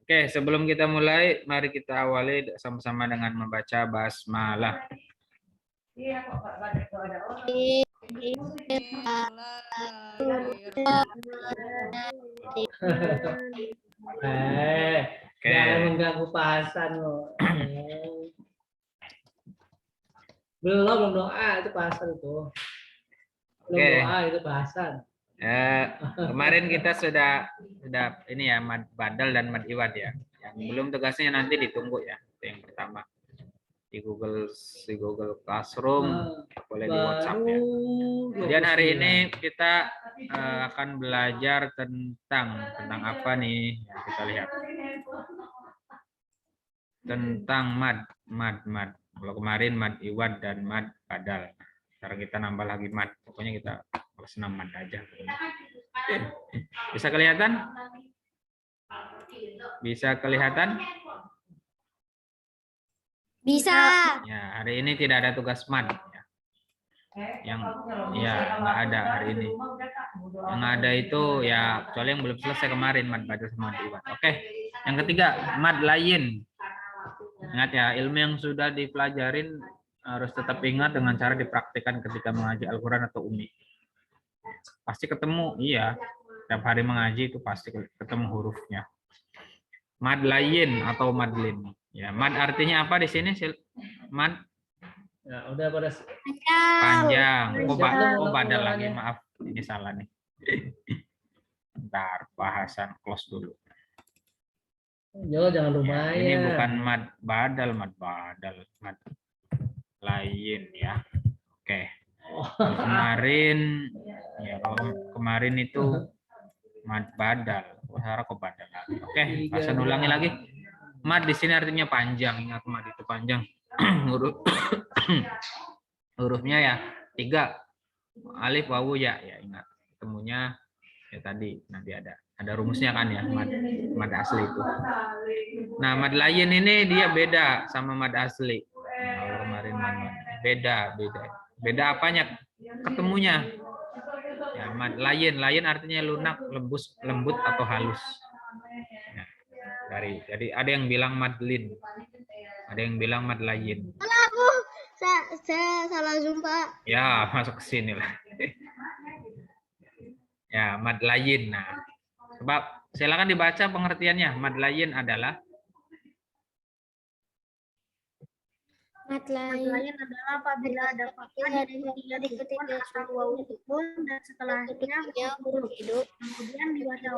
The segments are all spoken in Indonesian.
Oke, sebelum kita mulai, mari kita awali sama-sama dengan membaca basmalah. Jangan mengganggu pahasan loh. Belum doa itu pahasan itu. Belum doa itu bahasan. Kemarin kita sudah ini ya, mad badal dan mad iwad ya. Yang belum tugasnya nanti ditunggu ya. Itu yang pertama. Di Google Classroom, boleh di WhatsApp ya. Kemudian hari ini kita akan belajar tentang apa nih? Ya, kita lihat. Tentang mad. Kalau kemarin mad iwad dan mad badal. Sekarang kita nambah lagi mad. Pokoknya kita senam mad aja. Bisa kelihatan? Bisa kelihatan? Bisa. Ya, hari ini tidak ada tugas mad. Yang nggak ada hari ini. Yang ada itu ya kecuali yang belum selesai kemarin mad badal sama mad iwad. Oke. Yang ketiga mad lain. Ingat ya, ilmu yang sudah dipelajarin harus tetap ingat dengan cara dipraktikkan ketika mengaji Al-Quran atau umi. Pasti ketemu, iya. Setiap hari mengaji itu pasti ketemu hurufnya. Mad lain atau madlin. Ya, mad artinya apa di sini? Mad? Ya, udah pada panjang. Oh, badal lagi, maaf. Ini salah nih. Bentar, bahasan close dulu. Jangan lumayan. Ini bukan mad badal, mad lain ya. Oke. Kemarin ya, kalau kemarin itu mad badal, harap kok badal lagi. Oke, saya ulangi lagi. Mad di sini artinya panjang. Ingat mad itu panjang. Hurufnya ya 3. Alif, wawu, ya. Ya ingat. Ketemunya ya tadi nanti ada rumusnya kan ya, mad asli itu. Nah, mad lain ini dia beda sama mad asli. Nah, kalau kemarin beda apanya? Ketemunya. Ya, mad lain artinya lunak, lembut atau halus. Ya, jadi ada yang bilang madlin, ada yang bilang mad lain. Saya salah jumpa. Ya, masuk ke sini lah. Ya, mad lain. Nah, sebab silakan dibaca pengertiannya. Mad lain adalah Mad lain adalah apabila ada fathah diikuti harokat wawu sukun dan setelahnya huruf hidup, kemudian dibaca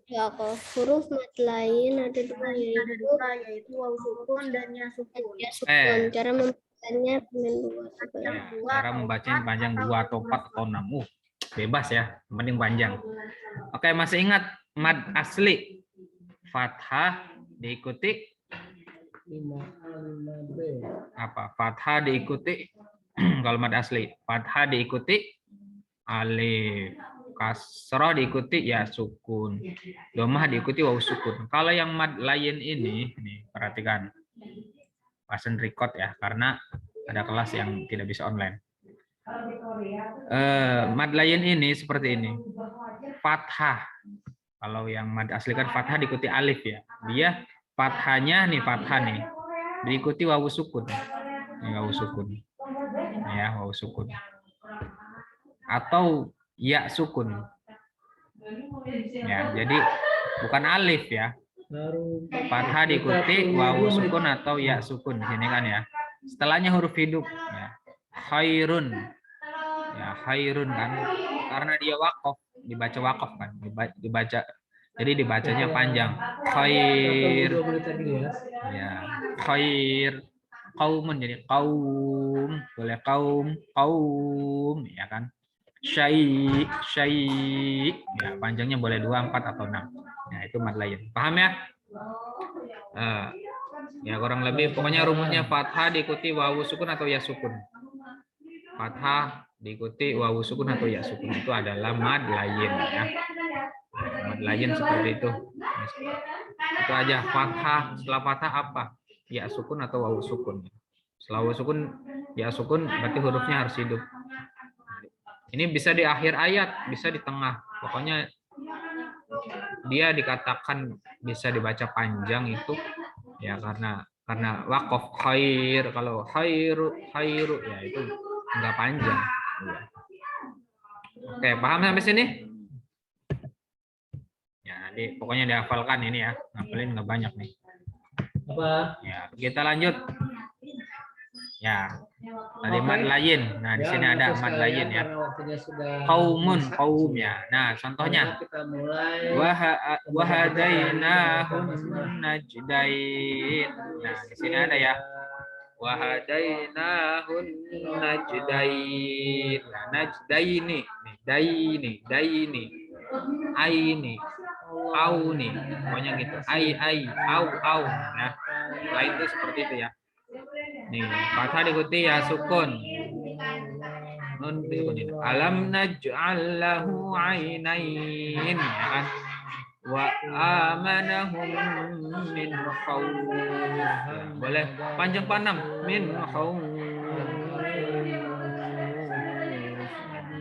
waqaf. Huruf mad lain ada dua, yaitu wawu sukun dan ya sukun. Cara membacanya cara membacanya panjang 2 atau 4 atau 6. Bebas ya, mending panjang. Oke, masih ingat mad asli fathah diikuti apa? Fathah diikuti kalau mad asli fathah diikuti alif, kasroh diikuti ya sukun, domah diikuti wawu sukun. Kalau yang mad lain ini nih, perhatikan pasang record ya, karena ada kelas yang tidak bisa online. Mad lain ini seperti ini. Fathah. Kalau yang mad asli kan fathah diikuti alif ya. Dia fathahnya nih, fathah nih. Diikuti wawu sukun. Ini wawu sukun. Ya, wawu sukun. Atau ya sukun. Ya, jadi bukan alif ya. Fathah diikuti wawu sukun atau ya sukun di sini kan ya. Setelahnya huruf hidup ya. Khairun. Ya, khairun kan. Karena dia waqaf, dibaca waqaf kan. Dibaca. Jadi dibacanya panjang. Khair. Ya, khair. Qaumun jadi qaum, boleh qaum ya kan. Syai. Ya, panjangnya boleh 2, 4 atau 6. Nah, itu mad lain. Paham ya? Ya kurang lebih pokoknya rumusnya fathah diikuti wawu sukun atau ya sukun. Fathah diikuti wawu sukun atau ya sukun, itu adalah mad lain ya. Mad lain seperti itu. Itu aja. Fathah, setelah fathah apa? Ya sukun atau wawu sukun. Setelah wawu sukun ya sukun berarti hurufnya harus hidup. Ini bisa di akhir ayat, bisa di tengah. Pokoknya dia dikatakan bisa dibaca panjang itu ya karena waqaf khair. Kalau khairu ya itu enggak panjang. Ya. Oke, paham sampai sini? Ya, nanti pokoknya dihafalkan ini ya. Ngapalin nggak banyak nih. Apa? Ya, kita lanjut. Ya, kalimat lain. Nah, di sini ada mad lain ya. Qaumun, qaum ya. Nah, contohnya Kita mulai wahadainahun najdain. Nah, di sini ada ya. Wahadainahun najdain. Nah, najdaini, daini, aini, auni. Pokoknya gitu. Ai, au. Nah, lain itu seperti itu ya. Nih, fathah diikuti ya sukun. Nun diikuti. Alam naj'al lahu ainain ya kan. Wa amanahum min khawf. Boleh panjang panam min khawf.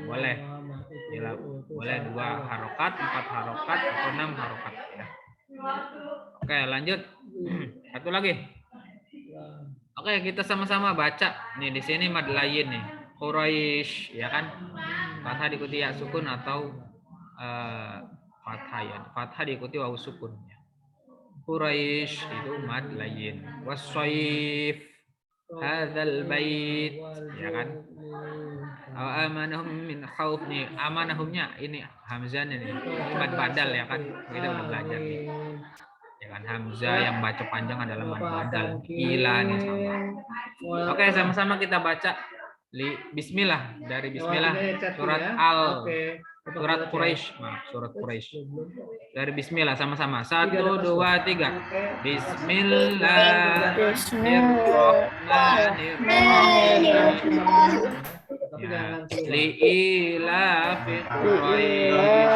Boleh. Boleh 2 harokat, 4 harokat atau 6 harokat ya. Oke, lanjut. Satu lagi. Oke, kita sama-sama baca. Nih di sini mad lain nih. Quraisy ya kan? Fathah diikuti ya sukun atau fathah ya. Fathah diikuti wawu sukun ya. Quraisy itu mad lain. Wasyaif hadzal bait ya kan? Amanahum min khauf nih. Amanahumnya ini hamzahnya nih. Ini mad badal ya kan? Kita udah belajar nih. Ya kan hamzah yang baca panjang adalah mad badal. Ila nih sama. Oke, sama-sama kita baca bismillah dari bismillah surat surat Quraisy. Surat Quraisy. Dari bismillah sama-sama. 1 2 3. Bismillahirrahmanirrahim. Li'ilafi Quraisy.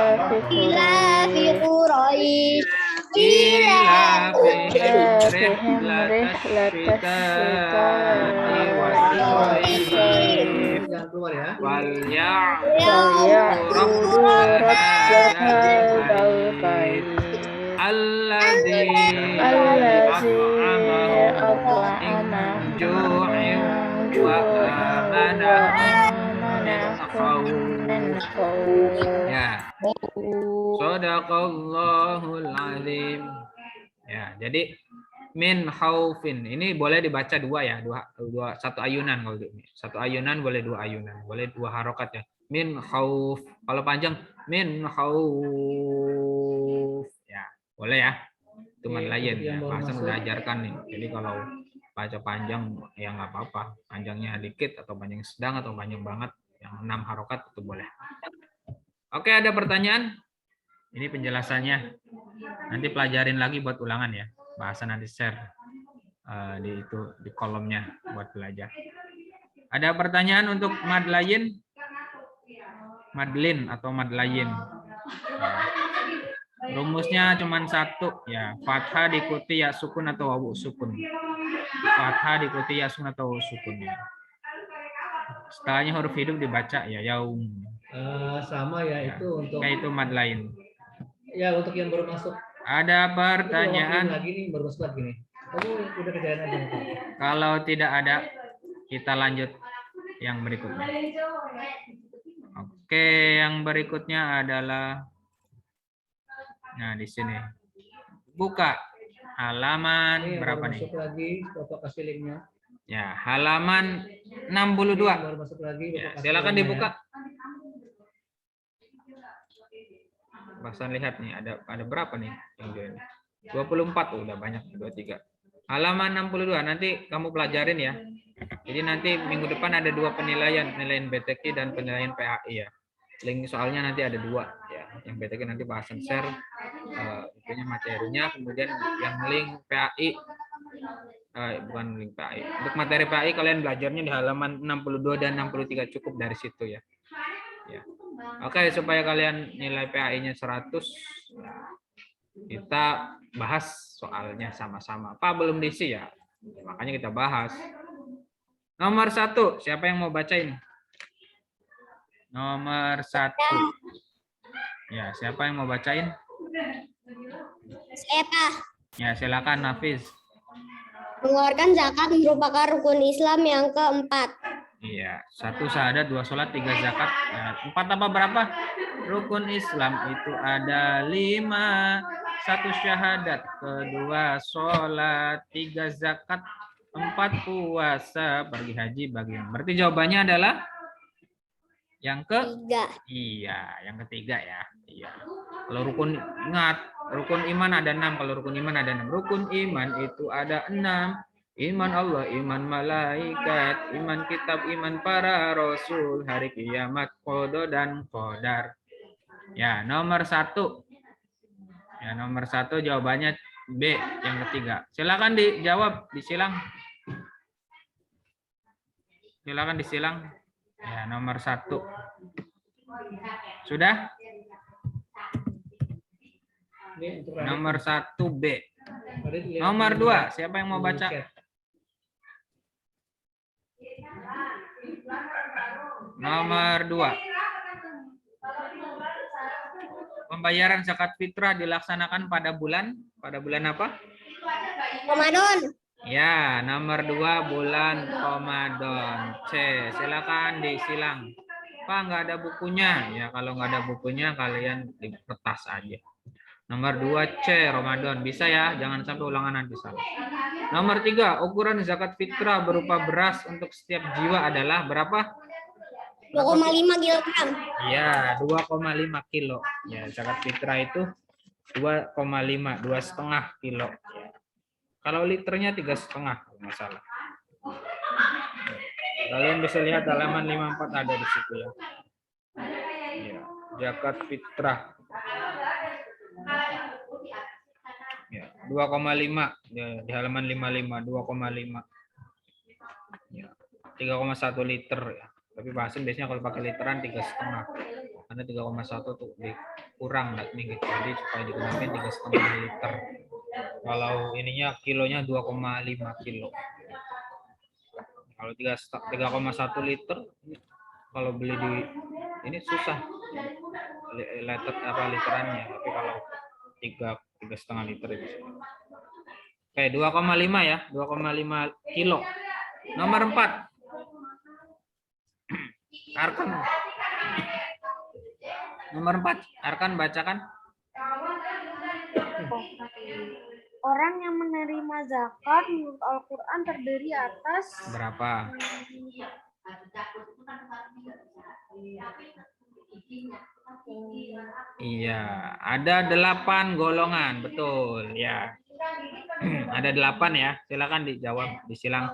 إلافهم رحلة الشتاء والصيف فليعبدوا رب هذا البيت الذي أطعمهم من جوع وآمنهم من خوف. Ya. Shadaqallahul azim. Ya, jadi min khaufin ini boleh dibaca 2 ya, 2 1 ayunan kalau ini. 1 ayunan boleh 2 ayunan, boleh 2 harokat ya. Min khauf. Kalau panjang min khauf. Ya, boleh ya. Itu mad lain ya. Hasan udah ajarkan nih. Jadi kalau baca panjang ya nggak apa-apa. Panjangnya dikit atau panjang sedang atau panjang banget, yang 6 harokat itu boleh. Oke, ada pertanyaan? Ini penjelasannya. Nanti pelajarin lagi buat ulangan ya. Bahasa nanti share di kolomnya buat belajar. Ada pertanyaan untuk mad lain? Madlin atau mad lain. Rumusnya cuma 1 ya. Fathah diikuti ya sukun atau wawu sukun. Fathah diikuti ya sukun atau wawu sukun. Setelahnya huruf hidup dibaca ya yaum. Sama ya, itu untuk itu mad lain. Ya, untuk yang baru masuk. Ada pertanyaan lagi nih, baru masuk lagi nih. Kamu udah kerjain aja. Kalau tidak ada, kita lanjut yang berikutnya. Oke, yang berikutnya adalah di sini. Buka halaman berapa nih? Masuk lagi, Bapak kasih linknya. Ya, halaman 62. Baru masuk lagi, ya, silakan dibuka. Bahkan lihat nih, ada berapa nih yang join? 24 tuh, udah banyak. 23. Halaman 62 nanti kamu pelajarin ya. Jadi nanti minggu depan ada 2 penilaian BTQ dan penilaian PAI ya. Link soalnya nanti ada 2 ya. Yang BTQ nanti bahasan share itunya materinya, kemudian yang link PAI bukan link PAI. Untuk materi PAI kalian belajarnya di halaman 62 dan 63 cukup dari situ ya. Ya. Oke, supaya kalian nilai PAI-nya 100, kita bahas soalnya sama-sama. Apa belum diisi ya? Makanya kita bahas. Nomor 1, siapa yang mau bacain? Nomor 1. Ya, siapa yang mau bacain? Pak. Ya, silakan Hafiz. Mengeluarkan zakat merupakan rukun Islam yang keempat. Iya, 1 syahadat, 2 sholat, 3 zakat. Ya, 4 apa berapa? Rukun Islam itu ada 5. 1 syahadat, 2 sholat, 3 zakat, 4 puasa, pergi haji, berarti jawabannya adalah yang Tiga. Iya, yang ketiga ya. Iya. Kalau rukun, ingat, rukun iman ada 6. Kalau rukun iman ada 6. Rukun iman itu ada 6. Iman Allah, iman malaikat, iman kitab, iman para rasul, hari kiamat, qada dan qadar. Ya, nomor 1. Ya, nomor 1 jawabannya B, yang ketiga. Silakan dijawab, disilang. Silakan disilang. Ya, nomor 1. Sudah? Ini untuk Nomor 1 B. Radit lihat Nomor ini 2, ya. siapa yang mau baca? Chat. Nomor 2. Pembayaran zakat fitrah dilaksanakan pada bulan apa? Ramadan. Ya, nomor 2 bulan Ramadan. C, silakan disilang. Pak, nggak ada bukunya. Ya, kalau nggak ada bukunya kalian di kertas aja. Nomor 2 C, Ramadan. Bisa ya, jangan sampai ulangan nanti salah. Nomor 3, ukuran zakat fitrah berupa beras untuk setiap jiwa adalah berapa? 2,5 kilogram. Ya, 2,5 kilo. Ya, zakat fitrah itu 2,5, 2,5 kilo. Kalau liternya 3,5, kalau nggak salah. Kalian bisa lihat halaman 54 ada di situ ya. Ya, zakat fitrah. Ya, 2,5 ya, di halaman 55, 2,5. Ya, 3,1 liter ya. Tapi bahasan biasanya kalau pakai literan 3,5. Karena 3,1 tuh kurang nih gitu. Jadi supaya digunakan 3,5 liter. Kalau ininya kilonya 2,5 kilo. Kalau 3,1 liter kalau beli di ini susah literannya, tapi kalau 3,5 liter itu. Oke, 2,5 ya, 2,5 kilo. Nomor 4. Arkan. Nomor 4, Arkan bacakan. Orang yang menerima zakat menurut Al-Quran terdiri atas Berapa? Iya, ada 8 golongan, betul ya. Ada 8 ya, silakan dijawab, disilang.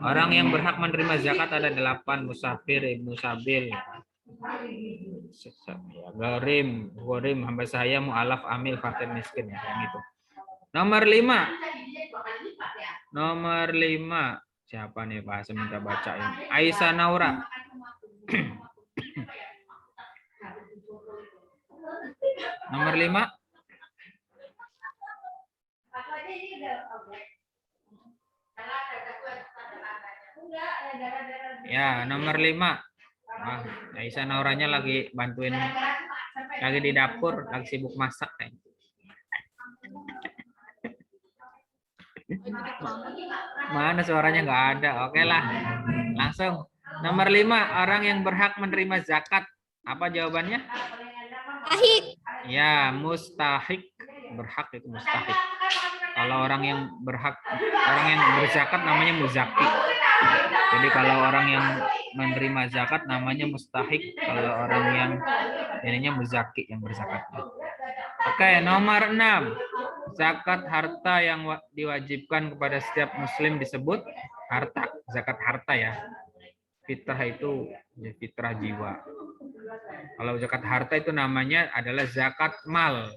Orang yang berhak menerima zakat ada 8, musafir, ibnu sabil, garim, hamba saya, mu'alaf, amil, fakir, miskin ya, yang itu. Nomor 5. Nomor 5. Siapa nih Pak? Saya minta bacain. Aisyah Naura. Nomor 5. Ya, nomor 5. Wah, Aisyah Nauranya lagi bantuin, lagi di dapur, lagi sibuk masak kayaknya. Mana suaranya nggak ada. Oke lah, langsung. Nomor 5, orang yang berhak menerima zakat. Apa jawabannya? Mustahik. Ya, mustahik. Berhak itu mustahik. Kalau orang yang berhak, orang yang berzakat namanya muzaki. Jadi kalau orang yang menerima zakat namanya mustahik. Kalau orang yang ininya muzaki, yang berzakatnya. Oke, nomor 6. Zakat harta yang diwajibkan kepada setiap muslim disebut harta. Zakat harta ya. Fitrah itu fitrah jiwa. Kalau zakat harta itu namanya adalah zakat mal.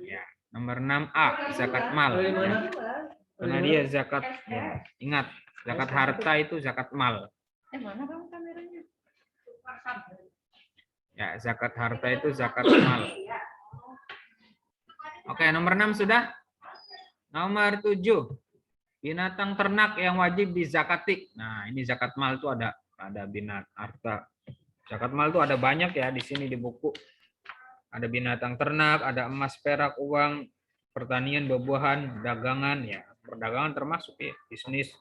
Ya. Nomor 6A, zakat mal. Ya. Karena dia zakat, ya. Ingat, zakat harta itu zakat mal. Mana bang kameranya? Ya, zakat harta itu zakat mal. Oke, nomor 6 sudah. Nomor 7. Binatang ternak yang wajib dizakati. Nah, ini zakat mal itu ada binatang harta. Zakat mal itu ada banyak ya di sini di buku. Ada binatang ternak, ada emas, perak, uang, pertanian, buah-buahan, dagangan, ya perdagangan termasuk ya, bisnis.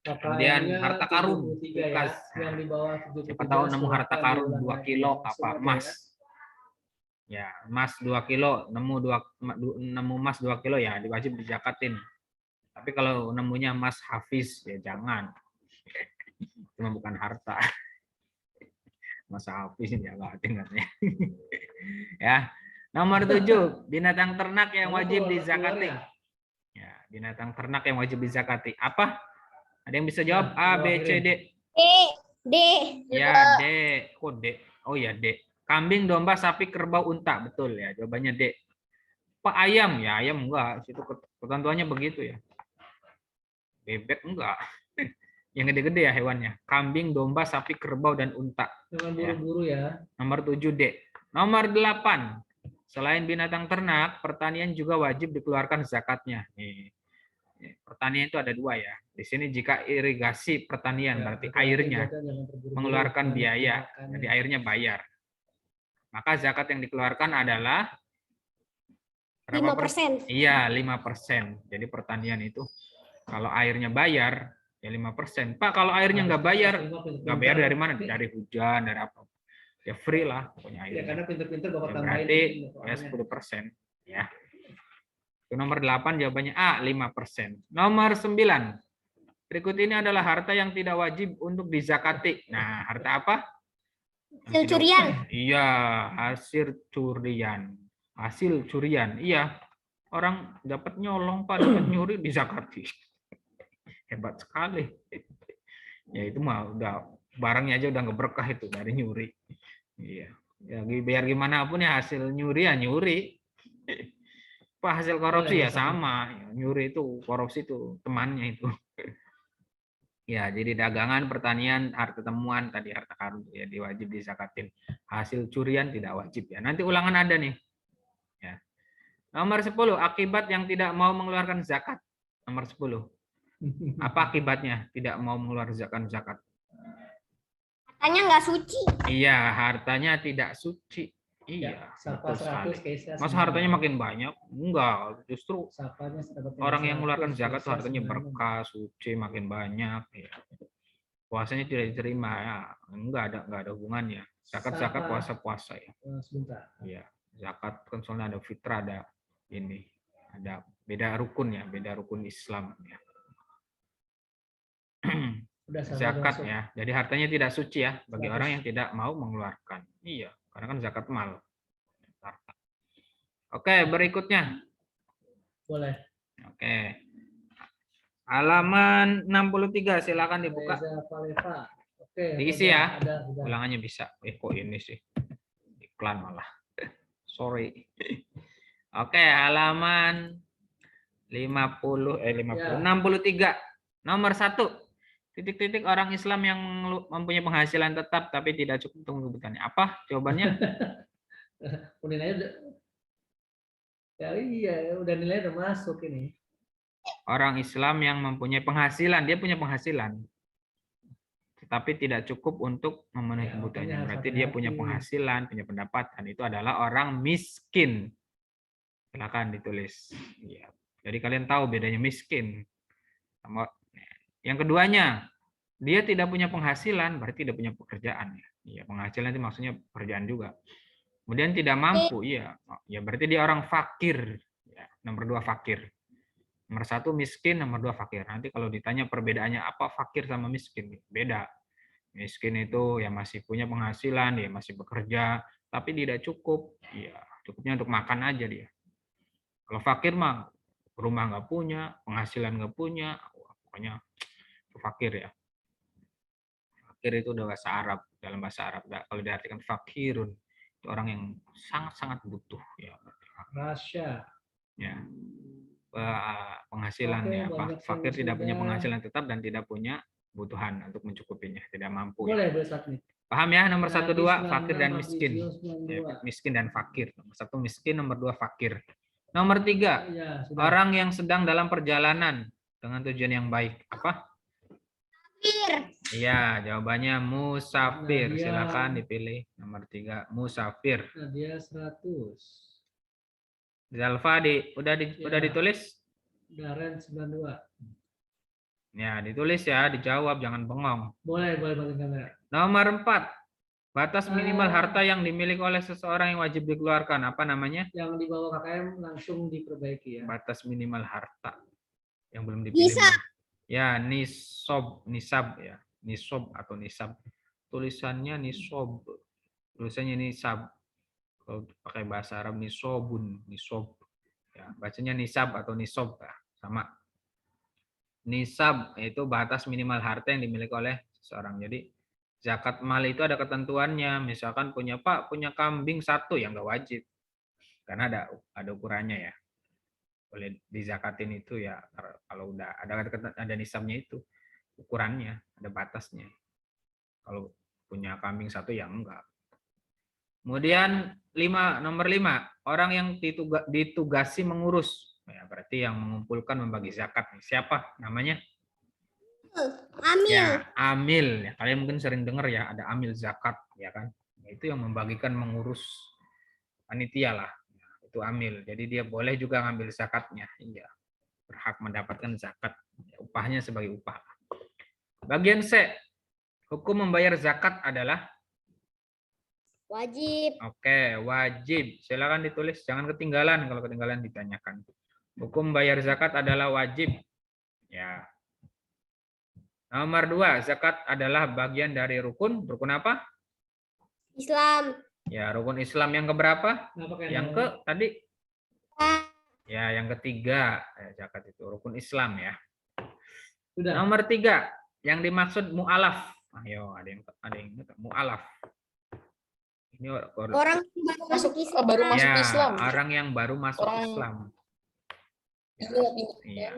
Kemudian KKM-nya harta karun, 73 ya, bekas. yang di bawah 73 Siapa tahu nemu harta silakan karun diulang 2 lagi kilo ya. apa Langsung aja emas. ya. Ya, emas 2 kilo, nemu emas 2 kilo ya diwajib dizakatin. Tapi kalau nemunya emas hafiz ya jangan. Cuma bukan harta. Emas hafiz ya enggak ingatnya. Ya. Nomor 7, binatang ternak yang wajib dizakati. Ya, binatang ternak yang wajib dizakati. Apa? Ada yang bisa jawab? A, B, C, D. D. Ya, D. Kok D? Oh ya, D. Kambing, domba, sapi, kerbau, unta. Betul ya, jawabannya D. Pak ayam? Ya, ayam enggak. Itu ketentuannya begitu ya. Bebek enggak. Yang gede-gede ya hewannya. Kambing, domba, sapi, kerbau, dan unta. Jangan buru-buru ya. Nomor 7, D. Nomor 8. Selain binatang ternak, pertanian juga wajib dikeluarkan zakatnya. Nih. Pertanian itu ada 2 ya. Di sini jika irigasi pertanian, berarti airnya mengeluarkan biaya, jadi airnya bayar. Maka zakat yang dikeluarkan adalah 5%. Iya, 5%. Jadi pertanian itu kalau airnya bayar ya 5%. Pak, kalau airnya nggak bayar dari mana? Dari hujan, dari apa? Ya free lah pokoknya airnya. Ya karena pinter-pinter Bapak Ya, tambahin. berarti ya 10%. Ya. Itu nomor 8 jawabannya A, 5%. Nomor 9. Berikut ini adalah harta yang tidak wajib untuk dizakati. Nah, harta apa? Hasil curian. Iya, hasil curian. Hasil curian. Iya. Orang dapat nyolong, Pak, dapat nyuri dizakati. Hebat sekali. Ya itu mah udah barangnya aja udah nggak berkah itu dari nyuri. Iya. Ya biar gimana pun ya hasil nyuri ya nyuri. Pak, hasil korupsi ya sama. Nyuri itu korupsi itu temannya itu. Ya, jadi dagangan, pertanian, harta temuan, tadi harta karun ya diwajib dizakatin. Hasil curian tidak wajib ya. Nanti ulangan ada nih. Ya. Nomor 10, akibat yang tidak mau mengeluarkan zakat. Nomor 10. Apa akibatnya tidak mau mengeluarkan zakat? Hartanya nggak suci. Iya, hartanya tidak suci. Iya, Sapa betul 100 Kaisa. Masa hartanya makin banyak? Enggak, justru Sapanya orang yang mengeluarkan zakat tuh hartanya berkah, suci, makin banyak. Ya. Puasanya tidak diterima ya, enggak ada hubungannya. Zakat puasa ya. Sebentar. Iya, zakat kan soalnya ada fitrah, ada ini, ada beda rukun ya, beda rukun Islam ya. Zakat ya, jadi hartanya tidak suci ya bagi orang yang tidak mau mengeluarkan. Iya, karena kan zakat mal. Oke, berikutnya. Boleh. Oke. Halaman 63, silakan dibuka. Oke, diisi ya. Ada. Ulangannya bisa. Kok ini sih? Iklan malah. Sorry. Oke, halaman 63. Nomor 1. Titik-titik orang Islam yang mempunyai penghasilan tetap tapi tidak cukup untuk kebutuhannya. Apa jawabannya? Udah nilai udah masuk ini. Orang Islam yang mempunyai penghasilan, dia punya penghasilan, tetapi tidak cukup untuk memenuhi kebutuhannya. Berarti dia punya penghasilan, punya pendapatan. Itu adalah orang miskin. Silakan ditulis. Ya. Jadi kalian tahu bedanya miskin. Yang keduanya, dia tidak punya penghasilan, berarti tidak punya pekerjaan. Ya, penghasilan itu maksudnya pekerjaan juga. Kemudian tidak mampu, ya berarti dia orang fakir. Ya, nomor 2 fakir. Nomor 1 miskin, nomor 2 fakir. Nanti kalau ditanya perbedaannya apa fakir sama miskin, beda. Miskin itu ya masih punya penghasilan, dia masih bekerja, tapi tidak cukup. Ya, cukupnya untuk makan aja dia. Kalau fakir mah rumah nggak punya, penghasilan nggak punya, pokoknya fakir ya. Fakir itu udah bahasa Arab, dalam bahasa Arab. Kalau diartikan fakirun, itu orang yang sangat-sangat butuh ya. Rasya. Ya. Penghasilan ya, fakir tidak punya penghasilan tetap dan tidak punya kebutuhan untuk mencukupinya, tidak mampu. Boleh, ya. Paham ya? Nomor 1 2 fakir dan miskin. Ya, miskin dan fakir. Nomor 1 miskin, nomor 2 fakir. Nomor 3 orang yang sedang dalam perjalanan dengan tujuan yang baik. Apa? Iya, jawabannya musafir. Silakan dipilih nomor 3, musafir. Dia 100. Zalfa udah Ya. ditulis? Garen 92. Ya, ditulis ya, dijawab, jangan bengong. Boleh banting kamera. Nomor 4. Batas minimal harta yang dimiliki oleh seseorang yang wajib dikeluarkan. Apa namanya? Yang di bawah KKM langsung diperbaiki ya. Batas minimal harta yang belum dipilih. Nisab. Ya, nisab ya. Nisab atau nisab. Tulisannya nisab. Tulisannya nisab. Kalau pakai bahasa Arab nisobun, nisob. Ya, bacanya nisab atau nisob ya. Sama. Nisab itu batas minimal harta yang dimiliki oleh seseorang. Jadi zakat mal itu ada ketentuannya. Misalkan punya kambing 1 ya nggak wajib. Karena ada ukurannya ya. Boleh dizakatin itu ya kalau udah ada nisabnya itu. Ukurannya, ada batasnya. Kalau punya kambing 1 ya enggak. Kemudian nomor 5, orang yang ditugasi mengurus. Ya, berarti yang mengumpulkan membagi zakat. Siapa namanya? Amil. Ya, amil. Ya, kalian mungkin sering dengar ya, ada amil zakat, ya kan? Itu yang membagikan, mengurus panitia lah. Ya, itu amil. Jadi dia boleh juga ngambil zakatnya. Iya. Berhak mendapatkan zakat. Ya, upahnya sebagai upah. Bagian C. Hukum membayar zakat adalah Wajib. Oke, wajib. Silakan ditulis, jangan ketinggalan. Kalau ketinggalan ditanyakan. Hukum bayar zakat adalah wajib. Ya. Nomor 2, zakat adalah bagian dari rukun. Rukun apa? Islam. Ya, rukun Islam yang keberapa? Yang tadi? Ya, yang ketiga. Zakat itu rukun Islam ya. Sudah. Nomor 3, yang dimaksud mu'alaf. Ayo, ada yang mu'alaf. Ini Orang yang baru masuk Islam. Baru masuk ya, Islam. orang yang baru masuk Islam. Iya.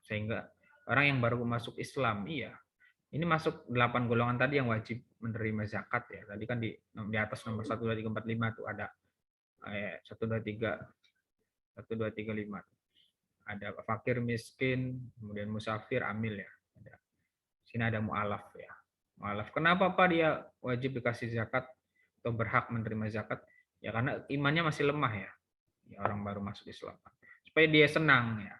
Sehingga orang yang baru masuk Islam, iya. Ini masuk 8 golongan tadi yang wajib menerima zakat ya. Tadi kan di atas nomor 1, 2, 3, 4, 5 tuh ada 1, 2, 3, 1, 2, 3, 5. Ada fakir, miskin, kemudian musafir, amil ya. Sini ada mu'alaf ya. Mu'alaf. Kenapa Pak dia wajib dikasih zakat atau berhak menerima zakat? Ya karena imannya masih lemah ya. Ya orang baru masuk Islam. Supaya dia senang ya.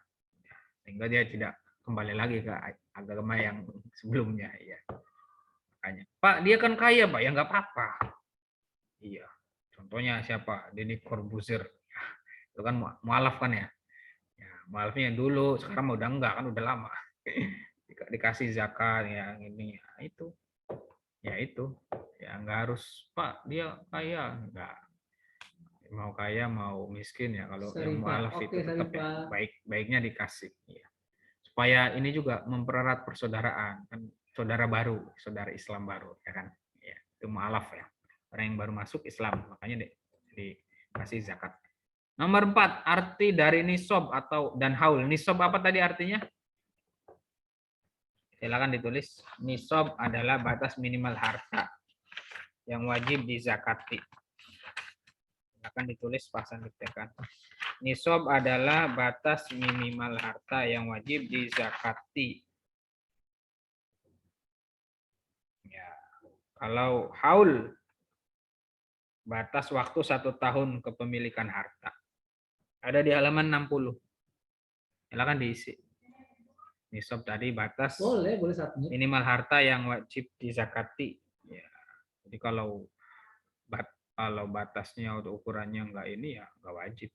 Sehingga dia tidak kembali lagi ke agama yang sebelumnya ya. Makanya, Pak, dia kan kaya, Pak. Ya nggak apa-apa. Iya. Contohnya siapa? Deddy Corbuzier. Itu kan mu'alaf kan ya. Ya, mu'alafnya dulu, sekarang udah enggak kan udah lama. Dikasih zakat ya ini ya, itu. Ya itu. Ya nggak harus, Pak, dia kaya. Enggak. Mau kaya mau miskin ya, kalau yang mu'alaf itu tetap ya, baiknya dikasih ya. Supaya ini juga mempererat persaudaraan, kan saudara baru, saudara Islam baru ya kan. Ya, itu mu'alaf ya. Orang yang baru masuk Islam, makanya dikasih zakat. Nomor 4, arti dari nisab dan haul. Nisab apa tadi artinya? Silakan ditulis. Nisab adalah batas minimal harta yang wajib dizakati. Akan ditulis pasang diktekan. Nisab adalah batas minimal harta yang wajib dizakati. Ya. Kalau haul, batas waktu 1 tahun kepemilikan harta. Ada di halaman 60. Silakan diisi. Nisab tadi batas boleh minimal harta yang wajib dizakati. Ya. Jadi kalau batasnya atau ukurannya enggak ini ya enggak wajib.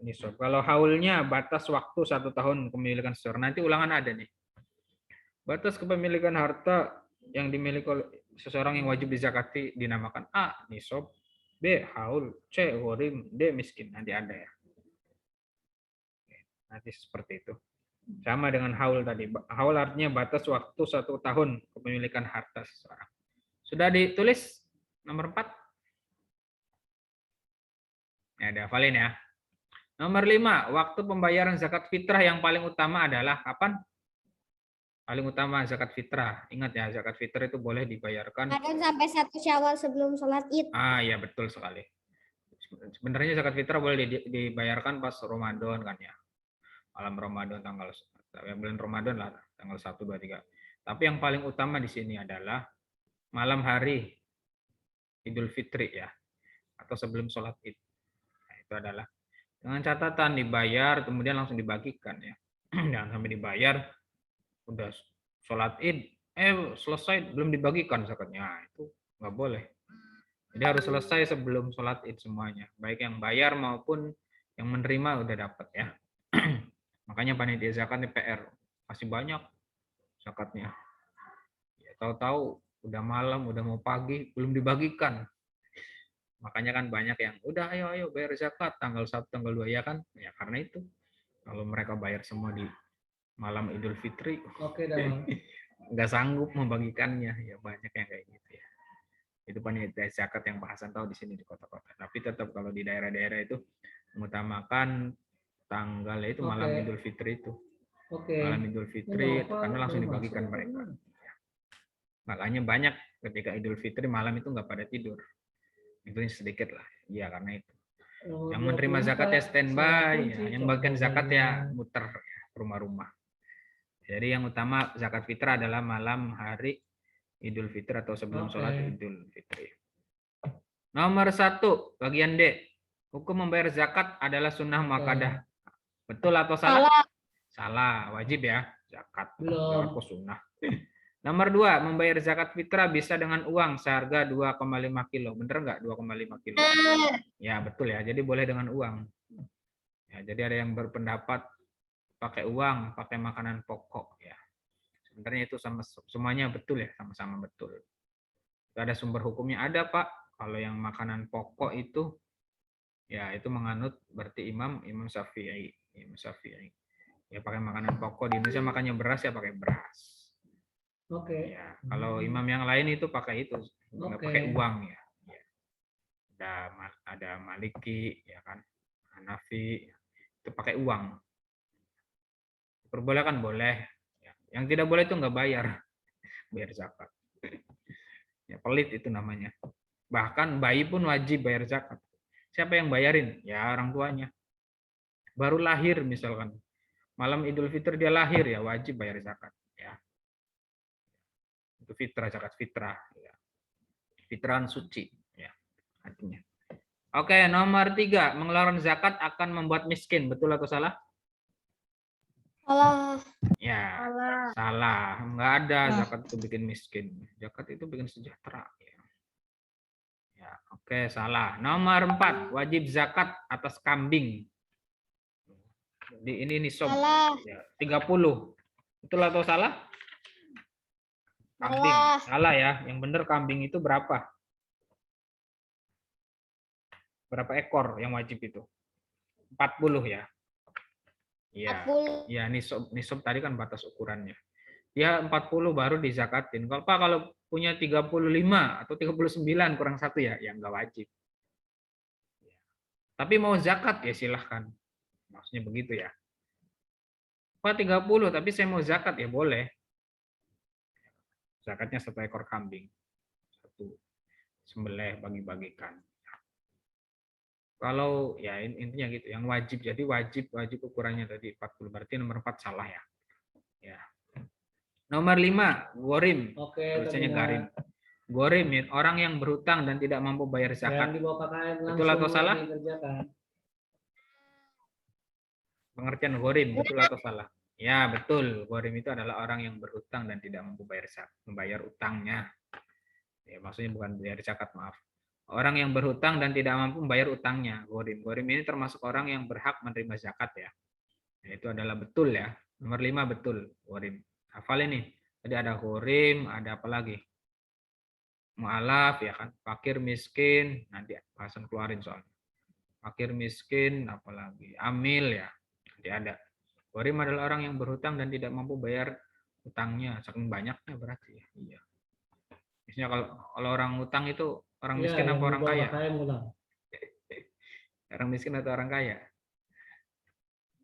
Nisab. Kalau haulnya batas waktu 1 tahun kepemilikan seseorang. Nanti ulangan ada nih. Batas kepemilikan harta yang dimiliki oleh seseorang yang wajib dizakati dinamakan A, nisab, B, haul, C, ghorim, D, miskin. Nanti ada ya. Nanti seperti itu. Sama dengan haul tadi. Haul artinya batas waktu 1 tahun kepemilikan harta seseorang. Sudah ditulis nomor 4? Ya, dihafalin ya. Nomor 5, waktu pembayaran zakat fitrah yang paling utama adalah kapan? Paling utama zakat fitrah. Ingat ya, zakat fitrah itu boleh dibayarkan. Kadang sampai 1 Syawal sebelum sholat Id. Iya, betul sekali. Sebenarnya zakat fitrah boleh dibayarkan pas Ramadan kan ya. Malam Ramadan bulan Ramadan lah, tanggal 1, 2, 3. Tapi yang paling utama di sini adalah malam hari Idul Fitri ya, atau sebelum sholat Id. Nah, itu adalah Dengan catatan dibayar kemudian langsung dibagikan ya. Jangan sampai dibayar udah sholat Id selesai belum dibagikan zakatnya. Nah, itu nggak boleh. Jadi harus selesai sebelum sholat Id semuanya. Baik yang bayar maupun yang menerima udah dapat ya. Makanya panitia zakat ini PR. Masih banyak zakatnya. Ya, tahu-tahu udah malam, udah mau pagi, belum dibagikan. Makanya kan banyak yang udah ayo bayar zakat tanggal 1, tanggal 2 ya kan. Ya karena itu. Kalau mereka bayar semua di malam Idul Fitri, Oke, dah. nggak sanggup membagikannya. Ya banyak yang kayak gitu ya. Itu panitia zakat yang bahasan tahu di sini di kota-kota. Tapi tetap kalau di daerah-daerah itu mengutamakan tanggal itu malam Oke. Idul Fitri itu. Oke. Malam Idul Fitri itu karena langsung Belum dibagikan masuk. mereka. Makanya banyak ketika Idul Fitri malam itu nggak pada tidur. Itu sedikit lah. Iya karena itu. Yang menerima zakat ya standby, ya. Yang bagian zakat ya muter ya, rumah-rumah. Jadi yang utama zakat fitrah adalah malam hari Idul Fitri atau sebelum sholat Idul Fitri. Nomor 1, bagian D. Hukum membayar zakat adalah sunnah muakkadah. Betul atau salah? Salah, wajib ya zakat. Belum. Zakat sunnah. Nomor 2, membayar zakat fitrah bisa dengan uang seharga 2,5 kilo. Bener nggak 2,5 kilo? Ya betul ya, jadi boleh dengan uang. Ya, jadi ada yang berpendapat pakai uang, pakai makanan pokok. Ya, sebenarnya itu sama semuanya betul ya, sama-sama betul. Ada sumber hukumnya ada Pak. Kalau yang makanan pokok itu, ya itu menganut berarti Imam Syafi'i. Imam Syafi'i. Ya pakai makanan pokok di Indonesia makannya beras ya pakai beras. Oke. Ya, kalau imam yang lain itu pakai itu, nggak pakai uang ya. Ada Maliki, ya kan, Hanafi, itu pakai uang. Perbolehkan boleh. Ya. Yang tidak boleh itu nggak bayar zakat. Ya pelit itu namanya. Bahkan bayi pun wajib bayar zakat. Siapa yang bayarin? Ya orang tuanya. Baru lahir misalkan, malam Idul Fitri dia lahir ya wajib bayar zakat. Ya. Itu fitrah, zakat fitrah. Ya. Fitrahan suci. Ya, artinya. Oke, nomor 3. Mengeluarkan zakat akan membuat miskin. Betul atau salah? Salah. Ya, salah. Enggak ada zakat itu bikin miskin. Zakat itu bikin sejahtera. Ya, oke, salah. Nomor 4. Wajib zakat atas kambing. Jadi ini nisab. Ya, 30. Betul atau salah? Kambing. Salah ya. Yang benar kambing itu berapa? Berapa ekor yang wajib itu? 40 ya. Iya. Ya, nisab tadi kan batas ukurannya. Ya 40 baru dizakatin. Kalau Pak kalau punya 35 atau 39 kurang 1 ya, yang nggak wajib. Tapi mau zakat ya silahkan. Maksudnya begitu ya. Pak 30 tapi saya mau zakat ya boleh. Zakatnya 1 ekor kambing. 1 sembelih bagi-bagikan. Kalau ya intinya gitu, yang wajib. Jadi wajib ukurannya tadi 40 berarti nomor 4 salah ya. Ya. Nomor 5, gorim. Oke, tulisannya garim. Gorim, ya, orang yang berhutang dan tidak mampu bayar zakat. Betul atau salah? Pengertian gorim, betul atau salah? Ya, betul. Gorim itu adalah orang yang berhutang dan tidak mampu membayar utangnya. Ya, maksudnya bukan bayar zakat, maaf. Orang yang berhutang dan tidak mampu membayar utangnya, gorim. Gorim ini termasuk orang yang berhak menerima zakat ya. Nah, itu adalah betul ya. Nomor 5 betul, gorim. Hafal ini. Tadi ada gorim, ada apa lagi? Mu'alaf ya kan, fakir miskin, nanti bahasan keluarin soalnya. Fakir miskin, apalagi amil ya, nanti ada. Gorim adalah orang yang berhutang dan tidak mampu bayar utangnya, saking banyaknya berarti ya. Iya. Misalnya kalau orang hutang itu orang miskin apa orang kaya? Orang miskin atau orang kaya?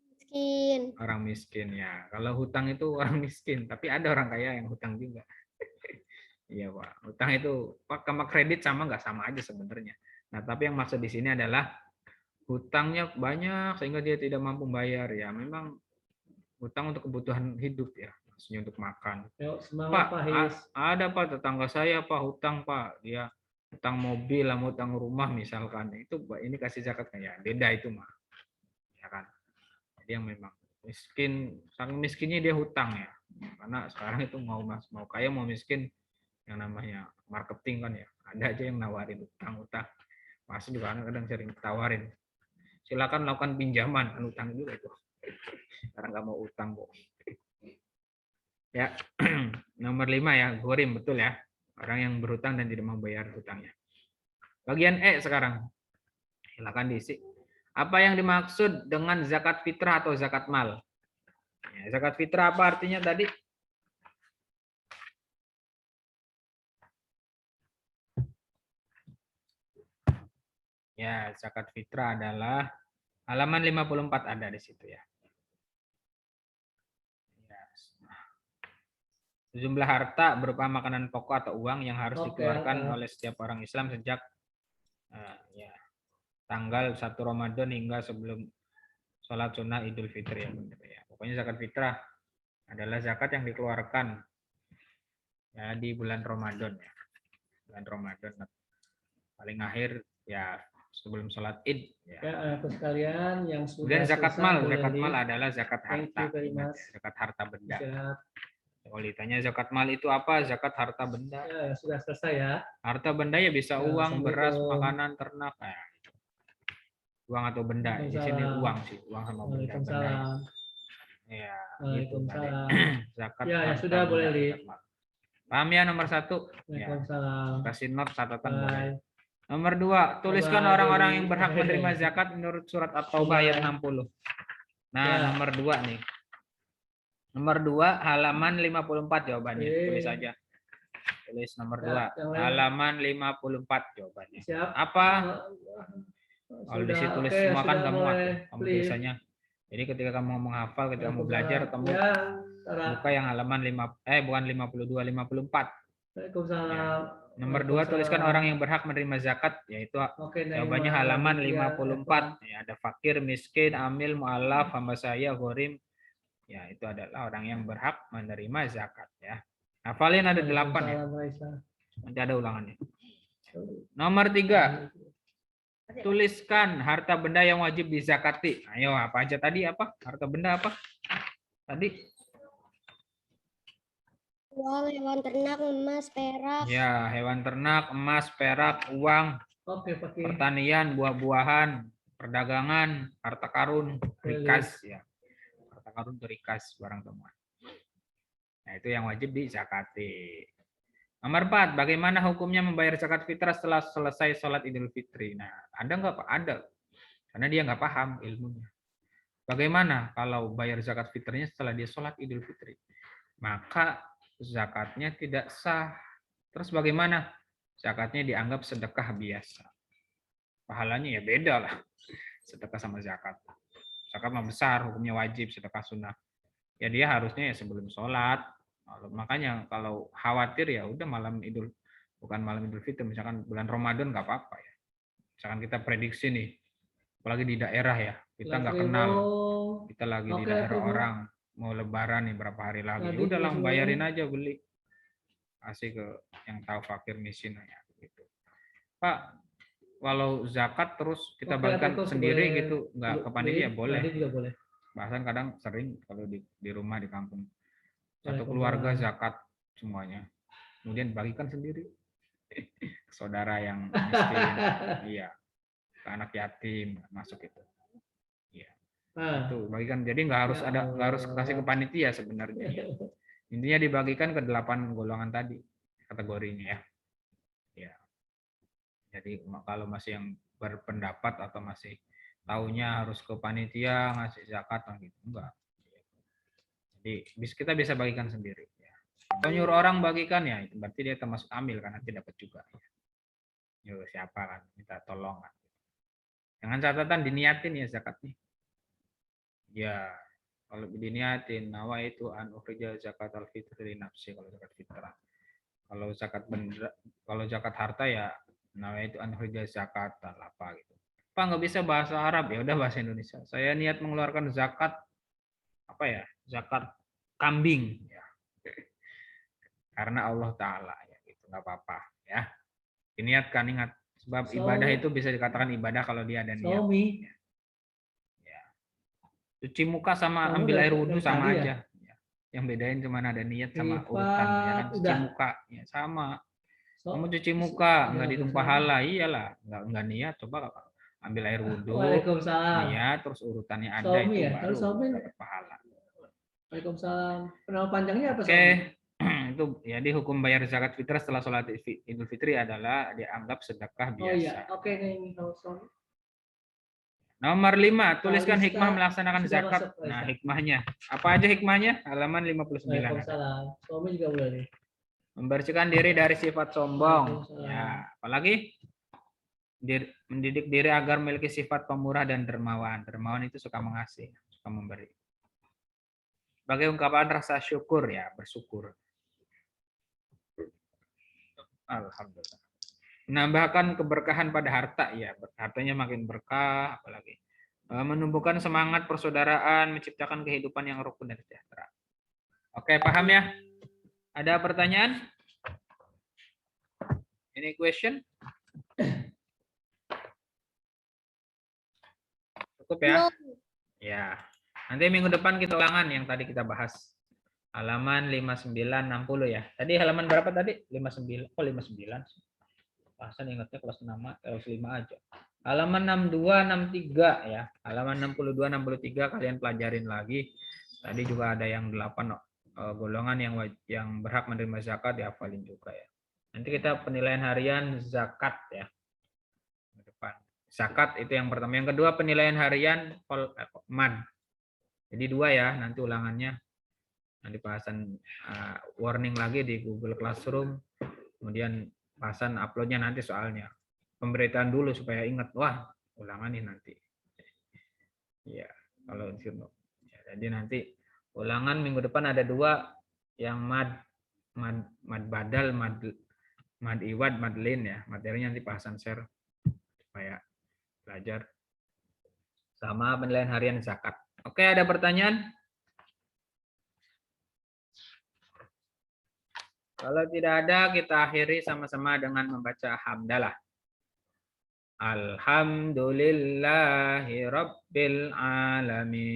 Miskin. Orang miskin ya. Kalau hutang itu orang miskin, tapi ada orang kaya yang hutang juga. Iya Pak, hutang itu sama kredit sama nggak sama aja sebenarnya. Nah tapi yang maksud di sini adalah hutangnya banyak sehingga dia tidak mampu bayar ya. Memang hutang untuk kebutuhan hidup ya, maksudnya untuk makan. Pak, ada Pak tetangga saya Pak hutang Pak, dia hutang mobil, hutang rumah misalkan, itu ini kasih zakat ya, beda itu mah. Dia memang miskin, saking miskinnya dia hutang ya. Karena sekarang itu mau kaya mau miskin yang namanya marketing kan ya. Ada aja yang nawarin utang-utang. Masih juga kadang sering tawarin. Silakan lakukan pinjaman, kan utang juga itu. Karena nggak mau utang kok. Ya, nomor 5 ya, ghorim betul ya. Orang yang berhutang dan tidak membayar hutangnya. Bagian E sekarang. Silakan diisi. Apa yang dimaksud dengan zakat fitrah atau zakat mal? Ya, zakat fitrah apa artinya tadi? Ya, zakat fitrah adalah halaman 54 ada di situ ya. Sejumlah harta berupa makanan pokok atau uang yang harus dikeluarkan oleh setiap orang Islam sejak ya, tanggal 1 Ramadan hingga sebelum sholat sunnah Idul Fitri ya. Pokoknya zakat fitrah adalah zakat yang dikeluarkan ya di bulan Ramadan ya. Bulan Ramadan paling akhir ya sebelum sholat Id ya. Ya, anakku sekalian yang sudah Kemudian zakat mal, boleh zakat leave. mal adalah zakat Thank harta. you very Ingat, much. zakat harta benda. Siap. Kalau ditanya zakat mal itu apa? Zakat harta benda. Ya, sudah selesai ya. Harta benda ya bisa Ya, uang, beras, Assalamualaikum. makanan, ternak. Nah, uang atau benda. Di sini Waalaikumsalam. uang sih, uang sama benda. Waalaikumsalam. Ya, gitu Waalaikumsalam. tadi. Zakat Ya, harta sudah benda, boleh zakat leave. mal. Paham ya nomor 1? Ya. Waalaikumsalam. Kasih note catatan boleh. Bye. Nomor 2, tuliskan Bye, orang-orang Dewi. yang berhak menerima zakat menurut surat At-Taubah ayat 60. Nah, Ya. nomor 2 nih. Nomor 2 halaman 54 jawabannya. Oke. Tulis aja. Tulis nomor Ya, 2. yang lain. Halaman 54 jawabannya. Siap. Apa? Kalau di situ tulis Oke, semua kan sudah kamu boleh kamu leave. tulisannya. Jadi ketika kamu mau menghafal, ketika mau belajar, kamu Ya, Sarah. buka yang halaman 5 bukan 52, 54. Waalaikumsalam. Ya. Nomor 2 tuliskan orang yang berhak menerima zakat, yaitu Oke, jawabannya Naima, halaman Raditya, 54. Ya, ada fakir, miskin, amil, mu'alaf, hamba saya, ghorim. Ya, itu adalah orang yang berhak menerima zakat ya. Hafalin ada 8 ya. Waalaikumsalam, Raisa. Nanti ada ulangannya. Nomor 3. Tuliskan harta benda yang wajib dizakati. Ayo, apa aja tadi apa? Harta benda apa? Tadi? Uang, hewan ternak, emas, perak. Ya, hewan ternak, emas, perak, uang, Oke, pakai. pertanian, buah-buahan, perdagangan, harta karun, rikas ya. Harta karun rikas barang temuan. Nah, itu yang wajib dizakati. Nomor 4, bagaimana hukumnya membayar zakat fitrah setelah selesai sholat Idul Fitri? Nah, ada nggak Pak? Ada. Karena dia nggak paham ilmunya. Bagaimana kalau bayar zakat fitrahnya setelah dia sholat Idul Fitri? Maka zakatnya tidak sah. Terus bagaimana? Zakatnya dianggap sedekah biasa. Pahalanya ya beda lah. Sedekah sama zakat. Zakat mah besar, hukumnya wajib, sedekah sunnah. Ya dia harusnya ya sebelum sholat. Makanya kalau khawatir ya udah bukan malam Idul Fitri, misalkan bulan Ramadan nggak apa-apa ya. Misalkan kita prediksi nih, apalagi di daerah ya, kita nggak kenal, kita lagi di daerah orang mau lebaran nih berapa hari lagi, ya udah lah bayarin aja beli, kasih ke yang tahu fakir miskin ya gitu. Pak, kalau zakat terus kita bagikan sendiri gitu, nggak ke panitia boleh. Bahkan kadang sering kalau di rumah di kampung satu keluarga zakat semuanya, kemudian bagikan sendiri ke saudara yang miskin, iya, ke anak yatim masuk itu. Itu bagikan, jadi nggak harus kasih ke panitia sebenarnya ya. Intinya dibagikan ke 8 golongan tadi kategorinya ya. Ya. Jadi kalau masih yang berpendapat atau masih taunya harus ke panitia ngasih zakat gitu enggak. Jadi kita bisa bagikan sendiri ya. Atau nyuruh orang bagikan ya itu berarti dia termasuk amil karena tidak dapat juga ya. Nyuruh siapa kan minta tolong kan. Dengan catatan diniatin ya zakatnya. Ya, kalau diniatin nawa itu an ukhrija zakat al-fitri nafsi kalau zakat fitrah. Kalau zakat benda, kalau zakat harta ya nawa itu an ukhrija zakat apa gitu. Pak nggak bisa bahasa Arab ya udah bahasa Indonesia. Saya niat mengeluarkan zakat apa ya? Zakat kambing ya. Karena Allah Taala ya gitu nggak apa-apa ya. Diniatkan, ingat sebab ibadah itu bisa dikatakan ibadah kalau dia ada niat. Cuci muka sama Kamu ambil udah air wudhu dari sama tadi ya? aja. Ya. Yang bedain cuma ada niat sama Sifat urutan ya kan. Cuci udah. muka ya sama. So, Kamu cuci muka nggak udah, ditumpah Waalaikumsalam. hala, iyalah nggak niat. Coba ambil air wudhu, Waalaikumsalam. niat terus urutannya ada Suami itu ya? Kalau baru suami, dapat pahala. Waalaikumsalam. Nama panjangnya apa Oke, suami? itu jadi hukum bayar zakat fitrah setelah sholat Idul Fitri adalah dianggap sedekah Oh iya, biasa. oke nih kalau suami. Nomor 5, tuliskan Kalista hikmah melaksanakan sudah zakat. masuk, Kalista. Nah, hikmahnya. Apa aja hikmahnya? Halaman 59 ada. Waalaikumsalam. Suami juga boleh nih. Membersihkan diri dari sifat sombong. Waalaikumsalam. Ya, apalagi mendidik diri agar memiliki sifat pemurah dan dermawan. Dermawan itu suka mengasih, suka memberi. Sebagai ungkapan rasa syukur ya, bersyukur. Alhamdulillah. Menambahkan keberkahan pada harta ya, hartanya makin berkah, apalagi menumbuhkan semangat persaudaraan, menciptakan kehidupan yang rukun dan sejahtera. Oke, paham ya? Ada pertanyaan? Any question? Cukup ya? Ya. Nanti minggu depan kita ulangan yang tadi kita bahas. Halaman 59 60 ya. Tadi halaman berapa tadi? 59. Oh, 59. Bahasan ingatnya kelas 6, kelas 5 aja. Halaman 62 63 ya. Halaman 62 63 kalian pelajarin lagi. Tadi juga ada yang 8 golongan yang berhak menerima zakat dihafalin juga ya. Nanti kita penilaian harian zakat ya. Ke depan. Zakat itu yang pertama. Yang kedua penilaian harian mad. Jadi 2 ya, nanti ulangannya. Nanti bahasan warning lagi di Google Classroom. Kemudian bahasan uploadnya nanti soalnya. Pemberitaan dulu supaya ingat. Wah, ulangan nih nanti. Ya, kalau ya, jadi nanti ulangan minggu depan ada 2 yang mad badal, mad iwad, madlin ya. Materinya nanti bahasan share supaya belajar sama penilaian harian zakat. Oke, ada pertanyaan? Kalau tidak ada, kita akhiri sama-sama dengan membaca hamdalah. Alhamdulillahirabbil alamin.